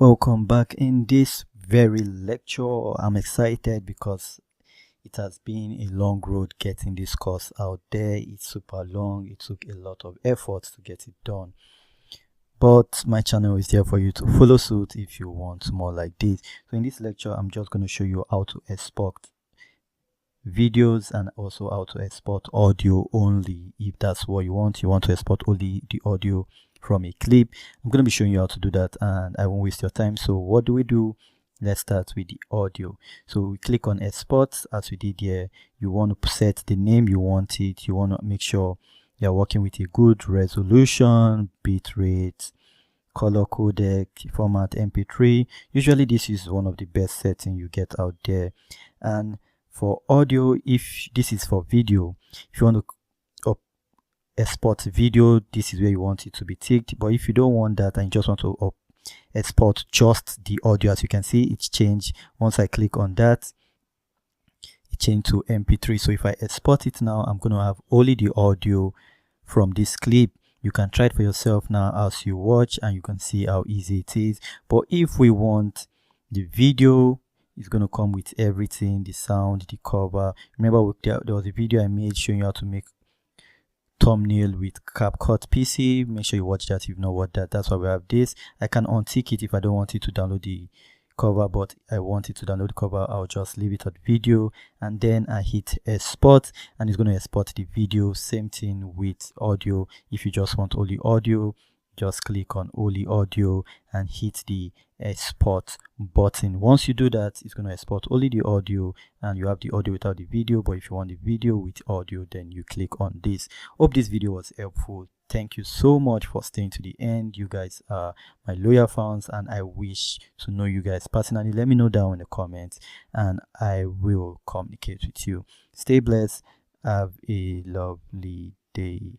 Welcome back. In this very lecture, I'm excited because it has been a long road getting this course out there. It's super long. It took a lot of effort to get it done. But my channel is there for you to follow suit if you want more like this. So in this lecture, I'm just going to show you how to export videos and also how to export audio only. If that's what you want to export only the audio from a clip. I'm going to be showing you how to do that, and I won't waste your time. So what do? Let's start with the audio. So we click on export. As we did here, you want to set the name you want it. You want to make sure you're working with a good resolution, bit rate, color codec, format MP3. Usually this is one of the best settings you get out there. And for audio, if this is for video, if you want to export video, this is where you want it to be ticked. But if you don't want that and you just want to export just the audio, as you can see, it's changed. Once I click on that, it changed to MP3. So if I export it now, I'm going to have only the audio from this clip. You can try it for yourself now as you watch, and you can see how easy it is. But if we want the video, it's going to come with everything, the sound, the cover. Remember, there was a video I made showing you how to make thumbnail with CapCut PC. Make sure you watch that if you know what that's why we have this. I can untick it if I don't want it to download the cover, but I want it to download the cover. I'll just leave it at video, and then I hit export, and it's going to export the video. Same thing with audio. If you just want only audio, just click on only audio and hit the export button. Once you do that, it's going to export only the audio, and you have the audio without the video. But if you want the video with audio, then you click on this. Hope this video was helpful. Thank you so much for staying to the end. You guys are my loyal fans, and I wish to know you guys personally. Let me know down in the comments, and I will communicate with you. Stay blessed. Have a lovely day.